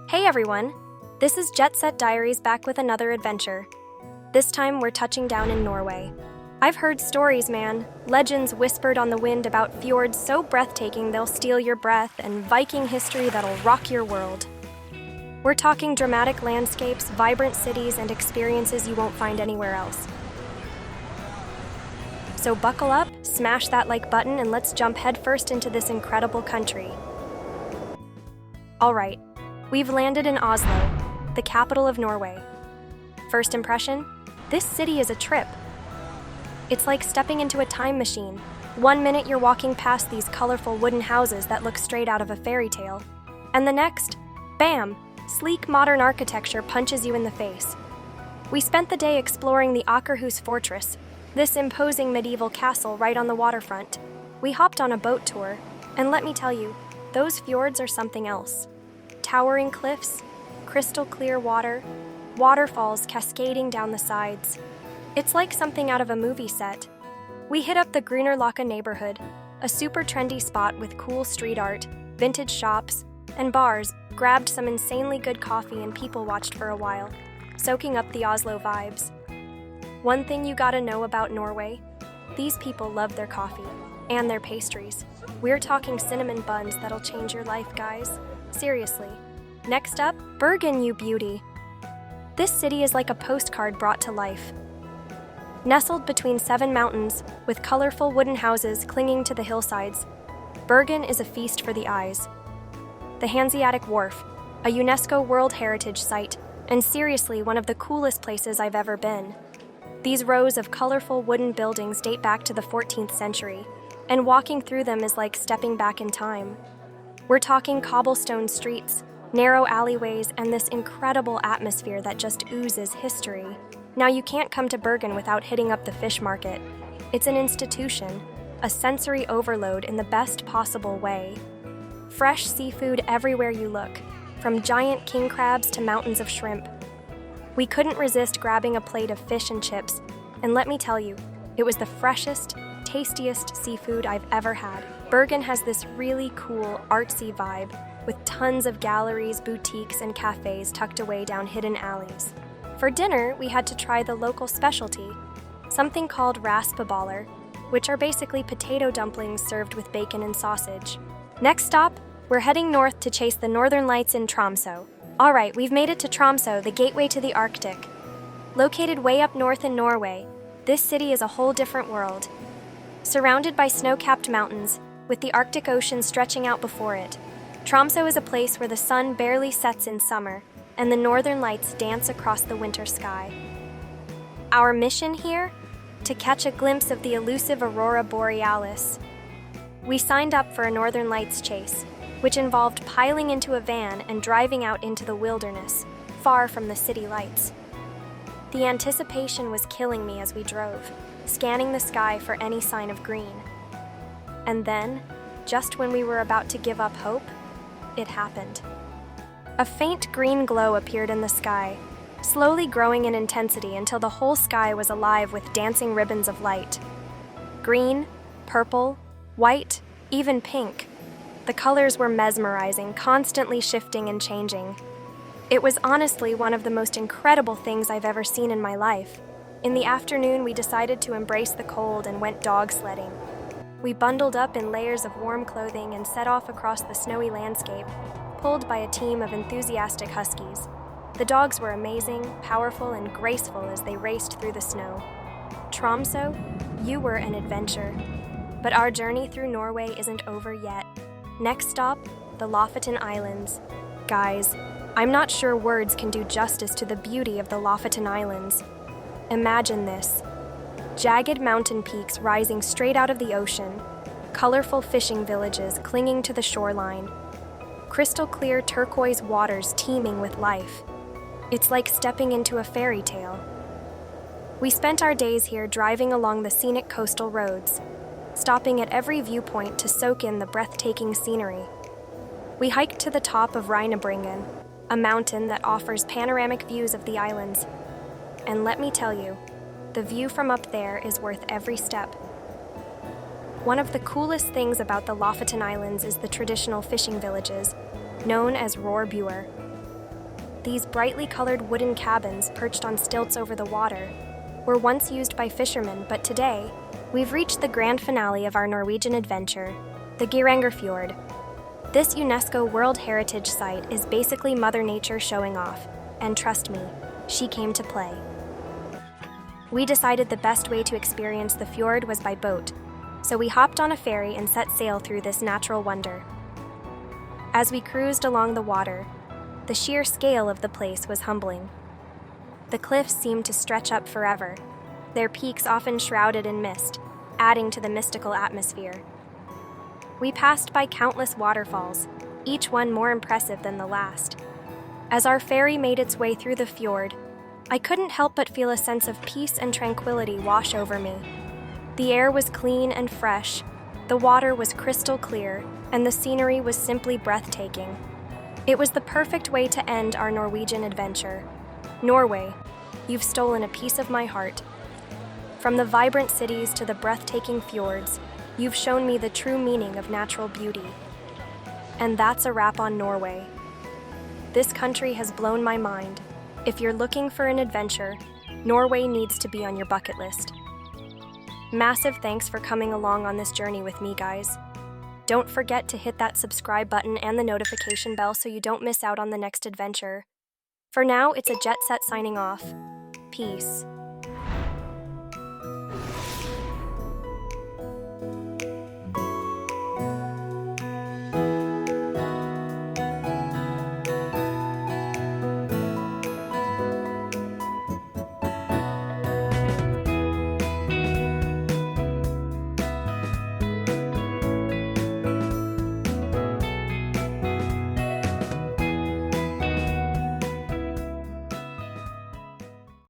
Hey everyone! This is Jet Set Diaries back with another adventure. This time we're touching down in Norway. I've heard stories, man. Legends whispered on the wind about fjords so breathtaking they'll steal your breath and Viking history that'll rock your world. We're talking dramatic landscapes, vibrant cities, and experiences you won't find anywhere else. So buckle up, smash that like button, and let's jump headfirst into this incredible country. All right. We've landed in Oslo, the capital of Norway. First impression? This city is a trip. It's like stepping into a time machine. 1 minute you're walking past these colorful wooden houses that look straight out of a fairy tale. And the next, bam, sleek modern architecture punches you in the face. We spent the day exploring the Akerhus fortress, this imposing medieval castle right on the waterfront. We hopped on a boat tour, and let me tell you, those fjords are something else. Towering cliffs, crystal clear water, waterfalls cascading down the sides. It's like something out of a movie set. We hit up the Grünerløkka neighborhood, a super trendy spot with cool street art, vintage shops, and bars, grabbed some insanely good coffee and people watched for a while, soaking up the Oslo vibes. One thing you gotta know about Norway, these people love their coffee and their pastries. We're talking cinnamon buns that'll change your life, guys. Seriously. Next up, Bergen, you beauty. This city is like a postcard brought to life. Nestled between 7 mountains, with colorful wooden houses clinging to the hillsides, Bergen is a feast for the eyes. The Hanseatic Wharf, a UNESCO World Heritage Site, and seriously one of the coolest places I've ever been. These rows of colorful wooden buildings date back to the 14th century, and walking through them is like stepping back in time. We're talking cobblestone streets, narrow alleyways, and this incredible atmosphere that just oozes history. Now you can't come to Bergen without hitting up the fish market. It's an institution, a sensory overload in the best possible way. Fresh seafood everywhere you look, from giant king crabs to mountains of shrimp. We couldn't resist grabbing a plate of fish and chips, and let me tell you, it was the freshest, tastiest seafood I've ever had. Bergen has this really cool, artsy vibe, with tons of galleries, boutiques, and cafes tucked away down hidden alleys. For dinner, we had to try the local specialty, something called raspeballer, which are basically potato dumplings served with bacon and sausage. Next stop, we're heading north to chase the northern lights in Tromso. All right, we've made it to Tromso, the gateway to the Arctic. Located way up north in Norway, this city is a whole different world. Surrounded by snow-capped mountains, with the Arctic Ocean stretching out before it, Tromso is a place where the sun barely sets in summer, and the northern lights dance across the winter sky. Our mission here? To catch a glimpse of the elusive aurora borealis. We signed up for a northern lights chase, which involved piling into a van and driving out into the wilderness, far from the city lights. The anticipation was killing me as we drove, scanning the sky for any sign of green. And then, just when we were about to give up hope, it happened. A faint green glow appeared in the sky, slowly growing in intensity until the whole sky was alive with dancing ribbons of light. Green, purple, white, even pink. The colors were mesmerizing, constantly shifting and changing. It was honestly one of the most incredible things I've ever seen in my life. In the afternoon, we decided to embrace the cold and went dog sledding. We bundled up in layers of warm clothing and set off across the snowy landscape, pulled by a team of enthusiastic huskies. The dogs were amazing, powerful, and graceful as they raced through the snow. Tromso, you were an adventure. But our journey through Norway isn't over yet. Next stop, the Lofoten Islands. Guys, I'm not sure words can do justice to the beauty of the Lofoten Islands. Imagine this. Jagged mountain peaks rising straight out of the ocean, colorful fishing villages clinging to the shoreline, crystal clear turquoise waters teeming with life. It's like stepping into a fairy tale. We spent our days here driving along the scenic coastal roads, stopping at every viewpoint to soak in the breathtaking scenery. We hiked to the top of Reinebringen, a mountain that offers panoramic views of the islands. And let me tell you, the view from up there is worth every step. One of the coolest things about the Lofoten Islands is the traditional fishing villages, known as roerbuer. These brightly colored wooden cabins perched on stilts over the water were once used by fishermen, but today, we've reached the grand finale of our Norwegian adventure, the Fjord. This UNESCO World Heritage Site is basically Mother Nature showing off, and trust me, she came to play. We decided the best way to experience the fjord was by boat, so we hopped on a ferry and set sail through this natural wonder. As we cruised along the water, the sheer scale of the place was humbling. The cliffs seemed to stretch up forever, their peaks often shrouded in mist, adding to the mystical atmosphere. We passed by countless waterfalls, each one more impressive than the last. As our ferry made its way through the fjord, I couldn't help but feel a sense of peace and tranquility wash over me. The air was clean and fresh, the water was crystal clear, and the scenery was simply breathtaking. It was the perfect way to end our Norwegian adventure. Norway, you've stolen a piece of my heart. From the vibrant cities to the breathtaking fjords, you've shown me the true meaning of natural beauty. And that's a wrap on Norway. This country has blown my mind. If you're looking for an adventure, Norway needs to be on your bucket list. Massive thanks for coming along on this journey with me, guys. Don't forget to hit that subscribe button and the notification bell so you don't miss out on the next adventure. For now, it's a Jet Set signing off. Peace.